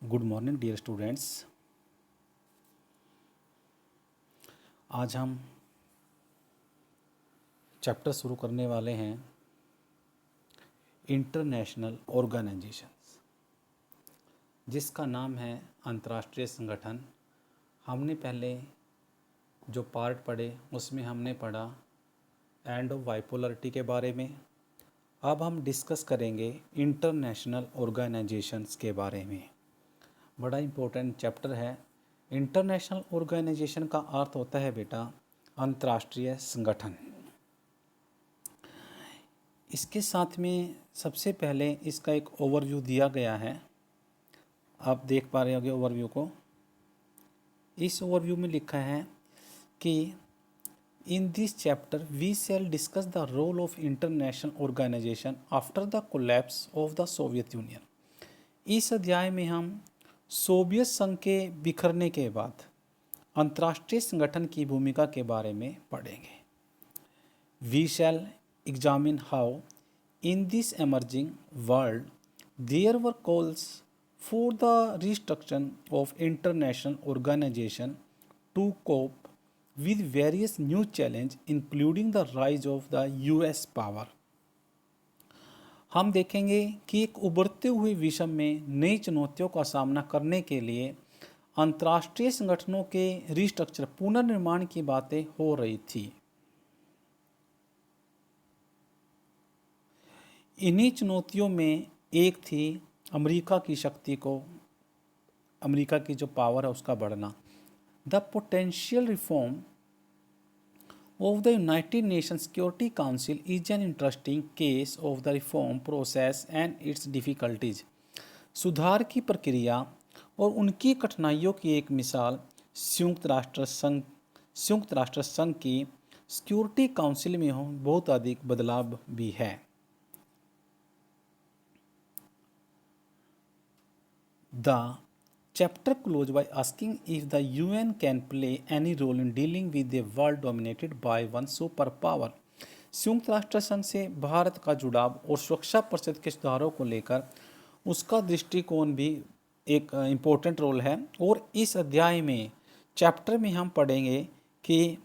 Good morning dear students. आज हम chapter शुरू करने वाले हैं इंटरनेशनल ऑर्गेनाइजेशंस, जिसका नाम है अंतर्राष्ट्रीय संगठन। हमने पहले जो पार्ट पढ़े उसमें हमने पढ़ा एंड ऑफ बाइपोलरिटी के बारे में। अब हम डिस्कस करेंगे इंटरनेशनल ऑर्गेनाइजेशंस के बारे में। बड़ा इम्पोर्टेंट चैप्टर है। इंटरनेशनल ऑर्गेनाइजेशन का अर्थ होता है बेटा अंतर्राष्ट्रीय संगठन। इसके साथ में सबसे पहले इसका एक ओवरव्यू दिया गया है, आप देख पा रहे होंगे ओवरव्यू को। इस ओवरव्यू में लिखा है कि in this chapter we shall discuss the role of international organisation after the collapse of the Soviet Union. इस अध्याय में हम सोवियत संघ के बिखरने के बाद अंतर्राष्ट्रीय संगठन की भूमिका के बारे में पढ़ेंगे। We shall examine how in this emerging world there were calls for the restructuring of international organization to cope with various new challenges including the rise of the US power। हम देखेंगे कि एक उभरते हुए विश्व में नई चुनौतियों का सामना करने के लिए अंतर्राष्ट्रीय संगठनों के रिस्ट्रक्चर पुनर्निर्माण की बातें हो रही थी। इन्हीं चुनौतियों में एक थी अमेरिका की जो पावर है उसका बढ़ना। The potential reform of the United nation security council is an interesting case of the reform process and it's difficulties. सुधार की प्रक्रिया और उनकी कठिनाइयों की एक मिसाल संयुक्त राष्ट्र संघ की सिक्योरिटी काउंसिल में बहुत अधिक बदलाव भी है। The chapter closes by asking if the UN can play any role in dealing with a world dominated by one superpower। संयुक्त राष्ट्र संघ से भारत का जुड़ाव और सुरक्षा परिषद के सुधारों को लेकर उसका दृष्टिकोण भी एक इम्पोर्टेंट रोल है। और इस अध्याय में चैप्टर में हम पढ़ेंगे कि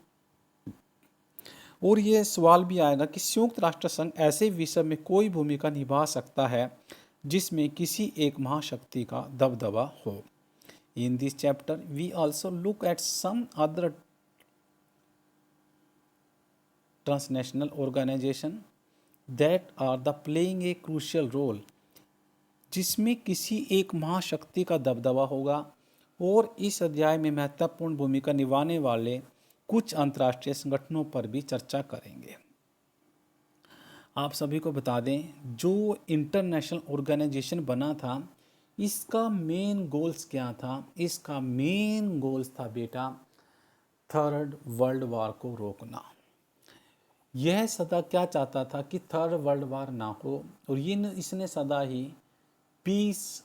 और ये सवाल भी आएगा कि संयुक्त राष्ट्र संघ ऐसे विषय में कोई भूमिका निभा सकता है जिसमें किसी एक महाशक्ति का दबदबा हो। In this chapter we also look at some other transnational organisation that are the playing a crucial role, जिसमें किसी एक महाशक्ति का दबदबा होगा। और इस अध्याय में महत्वपूर्ण भूमिका निभाने वाले कुछ अंतर्राष्ट्रीय संगठनों पर भी चर्चा करेंगे। आप सभी को बता दें, जो इंटरनेशनल ऑर्गेनाइजेशन बना था इसका मेन गोल्स क्या था। इसका मेन गोल्स था बेटा थर्ड वर्ल्ड वार को रोकना। यह सदा क्या चाहता था कि थर्ड वर्ल्ड वार ना हो, और इसने सदा ही पीस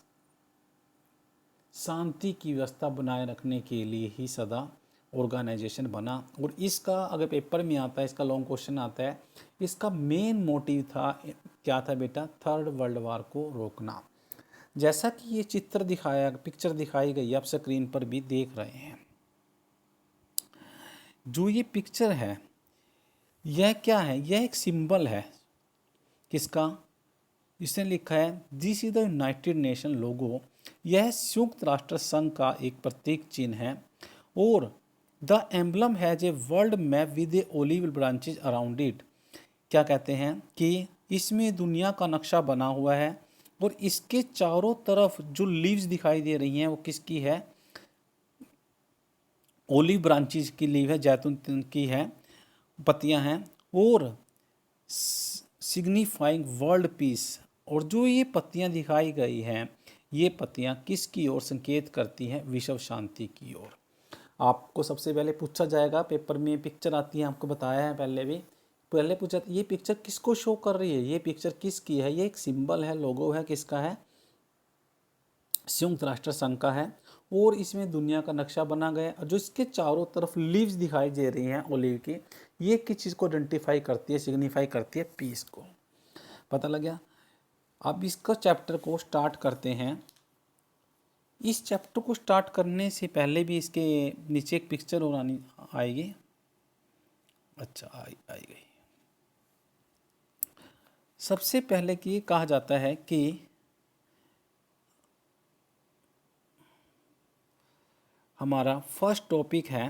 शांति की व्यवस्था बनाए रखने के लिए ही सदा ऑर्गेनाइजेशन बना। और इसका अगर पेपर में आता है, इसका लॉन्ग क्वेश्चन आता है, इसका मेन मोटिव था क्या था बेटा, थर्ड वर्ल्ड वार को रोकना। जैसा कि ये पिक्चर दिखाई गई आप स्क्रीन पर भी देख रहे हैं। जो ये पिक्चर है यह क्या है, यह एक सिंबल है किसका, इसने लिखा है this is the United Nation logo. यह संयुक्त राष्ट्र संघ का एक प्रतीक चिन्ह है। और the emblem has a world map with A olive branches around it. क्या कहते हैं कि इसमें दुनिया का नक्शा बना हुआ है और इसके चारों तरफ जो लीव्स दिखाई दे रही हैं वो किसकी है, ओलिव ब्रांचेज की लीव है, जैतून की है पत्तियां हैं, और सिग्निफाइंग वर्ल्ड पीस। और जो ये पत्तियां दिखाई गई हैं ये पत्तियां किसकी ओर संकेत करती हैं, विश्व शांति की ओर। आपको सबसे पहले पूछा जाएगा, पेपर में पिक्चर आती है, आपको बताया है पहले पूछा ये पिक्चर किसको शो कर रही है, ये पिक्चर किसकी है। ये एक सिंबल है, लोगो है, किसका है, संयुक्त राष्ट्र संघ का है। और इसमें दुनिया का नक्शा बना गया और जो इसके चारों तरफ लीव्स दिखाई दे रही हैं ओलिव की, ये किस चीज़ को आइडेंटिफाई करती है, सिग्निफाई करती है पीस को। पता लग गया। अब इसका चैप्टर को स्टार्ट करते हैं। इस चैप्टर को स्टार्ट करने से पहले भी इसके नीचे एक पिक्चर और आनी आएगी। अच्छा, आई गई। सबसे पहले कि ये कहा जाता है कि हमारा फर्स्ट टॉपिक है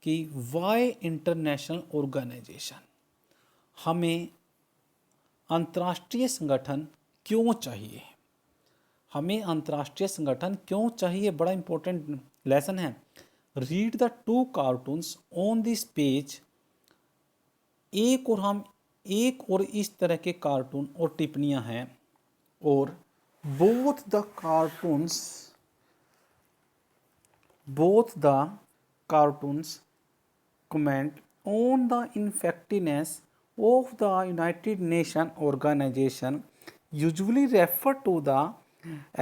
कि वाई इंटरनेशनल ऑर्गेनाइजेशन, हमें अंतर्राष्ट्रीय संगठन क्यों चाहिए। हमें अंतर्राष्ट्रीय संगठन क्यों चाहिए, बड़ा इंपॉर्टेंट लेसन है। Read the two cartoons on this page. एक और इस तरह के कार्टून और टिप्पणियां हैं, और both the cartoons comment on the effectiveness of the United Nations organization, usually referred to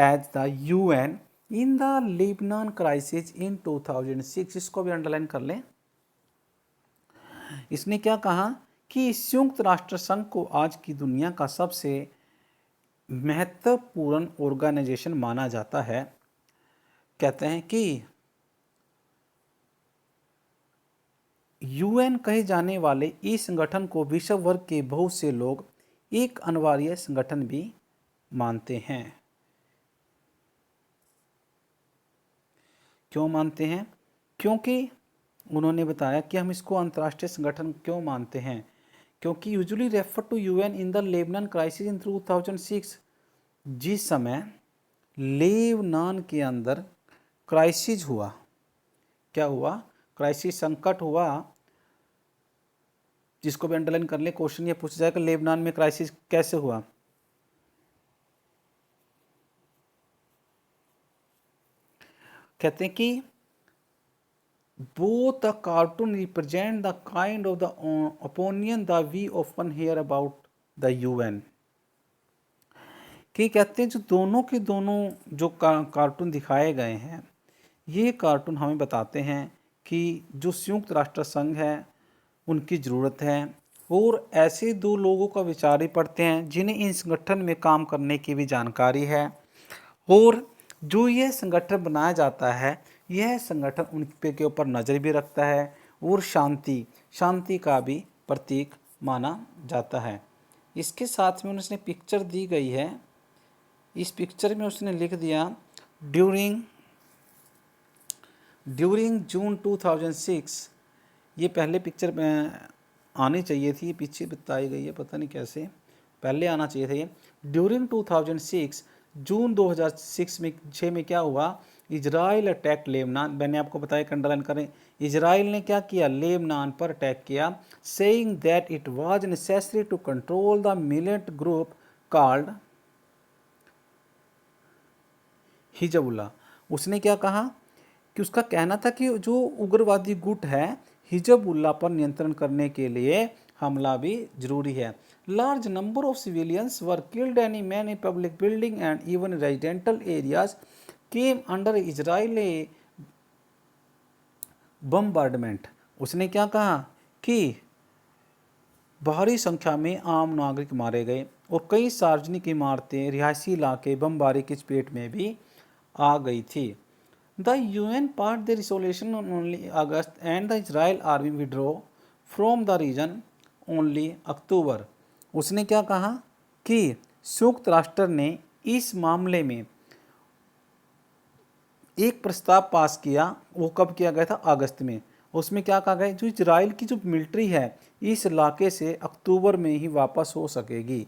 as the UN, in the Lebanon crisis in 2006। इसको भी अंडरलाइन कर लें। इसने क्या कहा कि संयुक्त राष्ट्र संघ को आज की दुनिया का सबसे महत्वपूर्ण ऑर्गेनाइजेशन माना जाता है। कहते हैं कि यूएन कहे जाने वाले इस संगठन को विश्व भर के बहुत से लोग एक अनिवार्य संगठन भी मानते हैं। क्यों मानते हैं? क्योंकि उन्होंने बताया कि हम इसको अंतर्राष्ट्रीय संगठन क्यों मानते हैं, क्योंकि usually refer to UN in the Lebanon crisis in 2006। जिस समय लेबनान के अंदर क्राइसिस हुआ, क्या हुआ? क्राइसिस, संकट हुआ, जिसको भी अंडरलाइन कर ले। क्वेश्चन ये पूछा जाएगा लेबनान में क्राइसिस कैसे हुआ। कहते हैं कि both the cartoon represent the kind of the opinion that we often hear about the UN। कि कहते हैं जो दोनों के दोनों जो कार्टून दिखाए गए हैं, ये कार्टून हमें बताते हैं कि जो संयुक्त राष्ट्र संघ है उनकी ज़रूरत है, और ऐसे दो लोगों का विचार ही पढ़ते हैं जिन्हें इन संगठन में काम करने की भी जानकारी है, और जो यह संगठन बनाया जाता है यह संगठन उन पे के ऊपर नज़र भी रखता है, और शांति का भी प्रतीक माना जाता है। इसके साथ में उसने पिक्चर दी गई है। इस पिक्चर में उसने लिख दिया ड्यूरिंग जून 2006। ये पहले पिक्चर में आनी चाहिए थी, पीछे बताई गई है, पता नहीं कैसे, पहले आना चाहिए था ये। ड्यूरिंग 2006, जून 2006 में क्या हुआ? Israel attack Lebanon. मैंने आपको बताया, अंडरलाइन करें, इजराइल ने क्या किया? लेबनान पर अटैक किया, saying that it was necessary to control the militant group called Hezbollah. उसने क्या कहा कि उसका कहना था कि जो उग्रवादी गुट है हिजबुल्लाह पर नियंत्रण करने के लिए हमला भी जरूरी है। Large number of civilians were killed and many public building and even residential areas came under Israeli bombardment. उसने क्या कहा कि भारी संख्या में आम नागरिक मारे गए और कई सार्वजनिक इमारतें, रिहायशी इलाके बमबारी की चपेट में भी आ गई थी। The UN passed the resolution only August and the Israel army withdraw from the region only October. उसने क्या कहा कि संयुक्त राष्ट्र ने इस मामले में एक प्रस्ताव पास किया। वो कब किया गया था? अगस्त में। उसमें क्या कहा गया? जो इजराइल की जो मिलिट्री है इस इलाके से अक्टूबर में ही वापस हो सकेगी।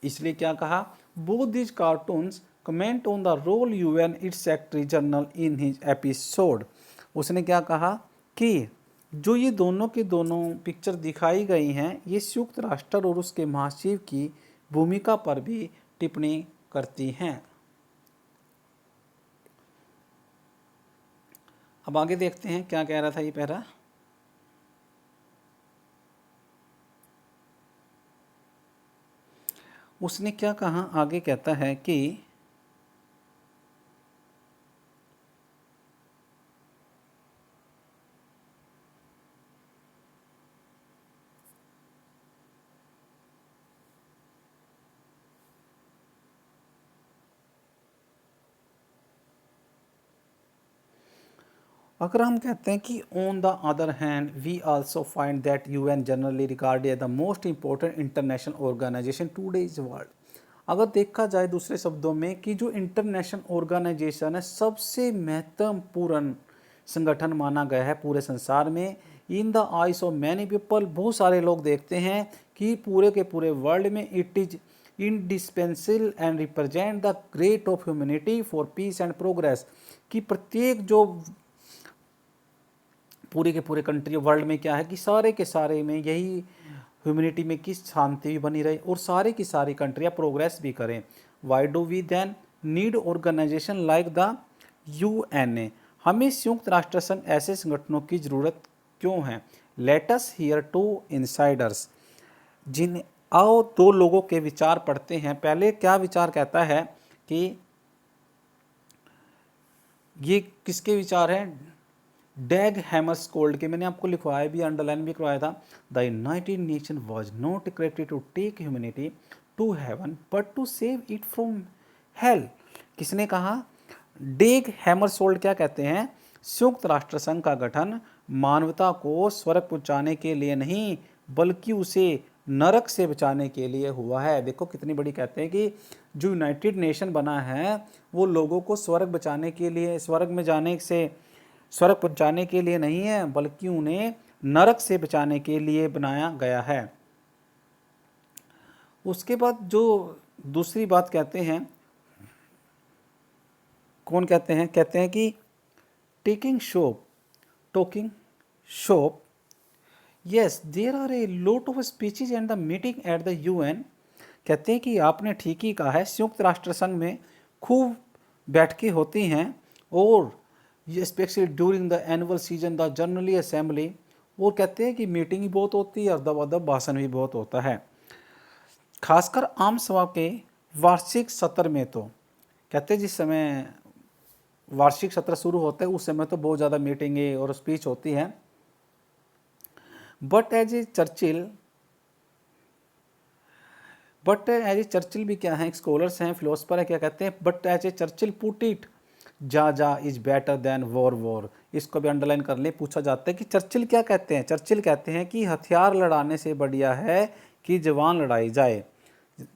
इसलिए क्या कहा? Both these cartoons comment on the role UN its secretary general in his episode. उसने क्या कहा कि जो ये दोनों के दोनों पिक्चर दिखाई गई हैं ये संयुक्त राष्ट्र और उसके महासचिव की भूमिका पर भी टिप्पणी करती हैं। अब आगे देखते हैं क्या कह रहा था ये पैरा। उसने क्या कहा? आगे कहता है कि अगर हम कहते हैं कि on the other hand we also find that UN generally regarded as the most important international organisation today's world. अगर देखा जाए दूसरे शब्दों में कि जो इंटरनेशनल ऑर्गेनाइजेशन है सबसे महत्वपूर्ण संगठन माना गया है पूरे संसार में। In the ice of many people, बहुत सारे लोग देखते हैं कि पूरे के पूरे वर्ल्ड में it is indispensable and represent the great of humanity for piece and progress, कि प्रत्येक जो पूरे के पूरे कंट्री वर्ल्ड में क्या है कि सारे के सारे में यही ह्यूमैनिटी में की शांति भी बनी रहे और सारे की सारी कंट्रियाँ प्रोग्रेस भी करें। Why do we then need organisation like the UNA, हमें संयुक्त राष्ट्र संघ ऐसे संगठनों की ज़रूरत क्यों है। Let us hear two insiders, जिन आओ दो लोगों के विचार पढ़ते हैं। पहले क्या विचार कहता है कि ये किसके विचार हैं, डैग हैमरस्कोल्ड के, मैंने आपको लिखवाया भी, अंडरलाइन भी करवाया था। The United Nation was not created to take humanity to heaven but to save it from hell. किसने कहा, डैग हैमरसोल्ड क्या कहते हैं, संयुक्त राष्ट्र संघ का गठन मानवता को स्वर्ग पहुंचाने के लिए नहीं बल्कि उसे नरक से बचाने के लिए हुआ है। देखो कितनी बड़ी कहते हैं कि जो यूनाइटेड नेशन बना है वो लोगों को स्वर्ग बचाने के लिए, स्वर्ग में जाने से, स्वर्ग पहुंचाने के लिए नहीं है बल्कि उन्हें नरक से बचाने के लिए बनाया गया है। उसके बाद जो दूसरी बात कहते हैं, कौन कहते हैं, कहते हैं कि talking shop, yes there are a lot of speeches and the meeting at the UN. कहते हैं कि आपने ठीक ही कहा है, संयुक्त राष्ट्र संघ में खूब बैठकें होती हैं और specially during the annual season the generally assembly, वो कहते हैं कि मीटिंग भी बहुत होती है और दबादब भाषण भी बहुत होता है। खासकर आम सभा के वार्षिक सत्र में तो कहते हैं जिस समय वार्षिक सत्र शुरू होता है उस समय तो बहुत ज़्यादा मीटिंगें और स्पीच होती हैं। बट एज ए चर्चिल भी क्या है, एक स्कॉलर्स हैं, फिलोसफर है, क्या कहते हैं, but as a Churchill put it jaw is better than war. इसको भी अंडरलाइन कर ले, पूछा जाता है कि चर्चिल क्या कहते हैं। चर्चिल कहते हैं कि हथियार लड़ाने से बढ़िया है कि जवान लड़ाई जाए।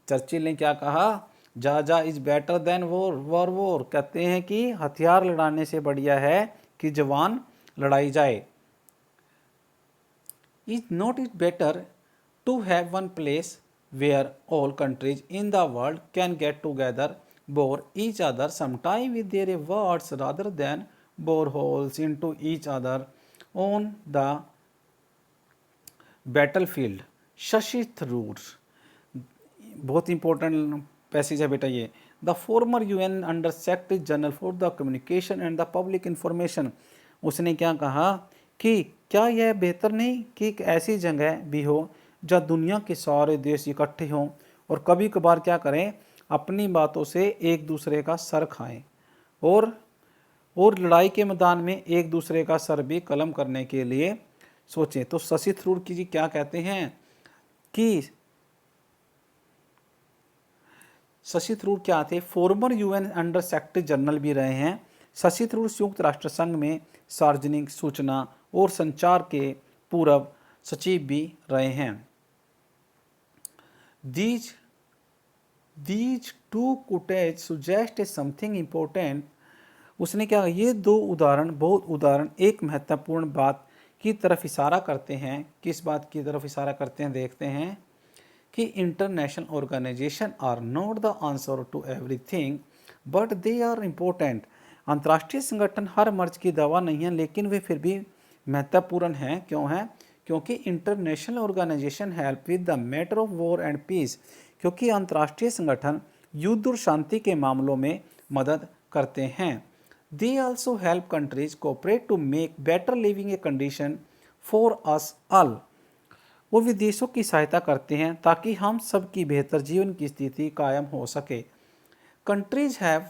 चर्चिल ने क्या कहा, जा इज बेटर देन वॉर, कहते हैं कि हथियार लड़ाने से बढ़िया है कि जवान लड़ाई जाए। Is not it better to have one place where all countries in the world can get together bore each other sometime with their words rather than bore holes into each other on the battlefield। Shashi Tharoor, बहुत important passage है बेटा ये। The former UN under secretary general for the communication and the public information, उसने क्या कहा कि क्या यह बेहतर नहीं कि एक ऐसी जगह भी हो जहाँ दुनिया के सारे देश इकट्ठे हों और कभी कभार क्या करें, अपनी बातों से एक दूसरे का सर खाएं और लड़ाई के मैदान में एक दूसरे का सर भी कलम करने के लिए सोचें। तो शशि थरूर जी क्या कहते हैं कि शशि थरूर क्या थे, farmer UN under secretary general भी रहे हैं। शशि थरूर संयुक्त राष्ट्र संघ में सार्वजनिक सूचना और संचार के पूर्व सचिव भी रहे हैं। These two quotes suggest something important। उसने क्या, ये दो उदाहरण एक महत्वपूर्ण बात की तरफ इशारा करते हैं। किस बात की तरफ इशारा करते हैं, देखते हैं कि international organisation are not the answer to everything but they are important. अंतर्राष्ट्रीय संगठन हर मर्ज की दवा नहीं है लेकिन वे फिर भी महत्वपूर्ण हैं। क्यों हैं, क्योंकि international organisation help with the matter of war and peace, क्योंकि अंतर्राष्ट्रीय संगठन युद्ध और शांति के मामलों में मदद करते हैं। They also help countries cooperate to make better living a condition for us all. वो विदेशों की सहायता करते हैं ताकि हम सब की बेहतर जीवन की स्थिति कायम हो सके। Countries have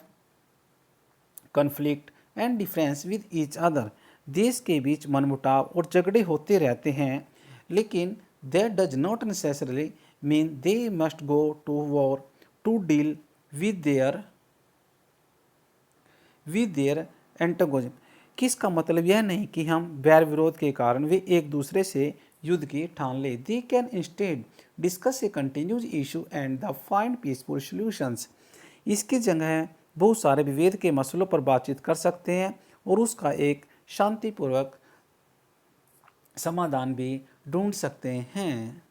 conflict and difference with each other, देश के बीच मनमुटाव और झगड़े होते रहते हैं लेकिन that does not necessarily mean they must go to war to deal with their antagonism. किसका मतलब यह नहीं कि हम वैर विरोध के कारण वे एक दूसरे से युद्ध की ठान ले। They can instead discuss A continues issue and the find peaceful solutions. इसकी जगह बहुत सारे विभेद के मसलों पर बातचीत कर सकते हैं और उसका एक शांतिपूर्वक समाधान भी ढूंढ सकते हैं।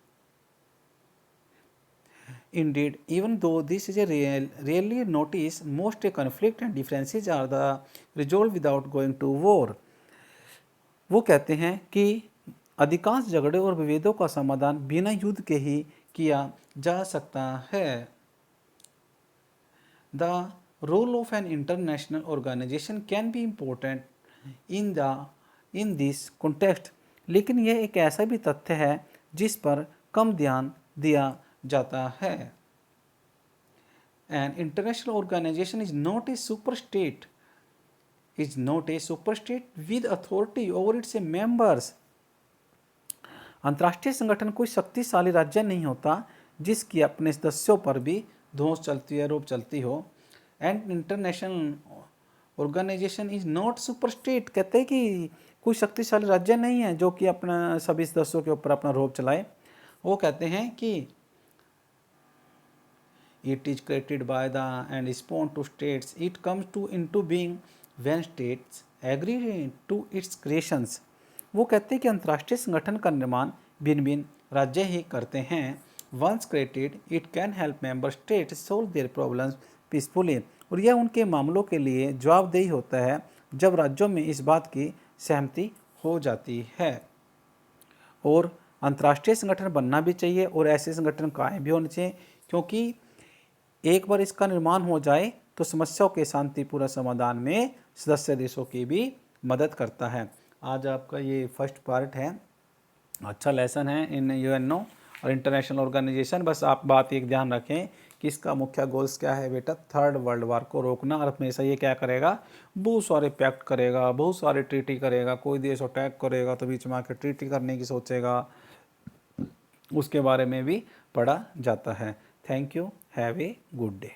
Indeed, even though this is a rarely noticed, most conflict and differences are the resolved without going to war. वो कहते हैं कि अधिकांश झगड़े और विभेदों का समाधान बिना युद्ध के ही किया जा सकता है। The role of an international organization can be important in this context. लेकिन यह एक ऐसा भी तथ्य है जिस पर कम ध्यान दिया जाता है। An international organization is not a superstate with authority over its members. अंतर्राष्ट्रीय संगठन कोई शक्तिशाली राज्य नहीं होता जिसकी अपने सदस्यों पर भी धौंस चलती है, रोब चलती हो। And international organization is not superstate, कहते हैं कि कोई शक्तिशाली राज्य नहीं है जो कि अपना सभी सदस्यों के ऊपर अपना रोब चलाए। वो कहते हैं कि it is created by the and respond to states. It comes into being when states agree to its creations. वो कहते हैं कि अंतर्राष्ट्रीय संगठन का निर्माण भिन्न भिन्न राज्य ही करते हैं। Once created, it can help member states solve their problems peacefully. और यह उनके मामलों के लिए जवाबदेही होता है जब राज्यों में इस बात की सहमति हो जाती है। और अंतर्राष्ट्रीय संगठन बनना भी चाहिए और ऐसे संगठन कायम भी होने चाहिए, क्योंकि एक बार इसका निर्माण हो जाए तो समस्याओं के शांतिपूर्ण समाधान में सदस्य देशों की भी मदद करता है। आज आपका ये फर्स्ट पार्ट है, अच्छा लेसन है इन यूएनओ और इंटरनेशनल ऑर्गेनाइजेशन। बस आप बात एक ध्यान रखें कि इसका मुख्य गोल्स क्या है बेटा, थर्ड वर्ल्ड वार को रोकना। और हमेशा ये क्या करेगा, बहुत सारे पैक्ट करेगा, बहुत सारे ट्रीटी करेगा। कोई देश अटैक करेगा तो बीच में आकर ट्रीटी करने की सोचेगा, उसके बारे में भी पढ़ा जाता है। Thank you, have a good day.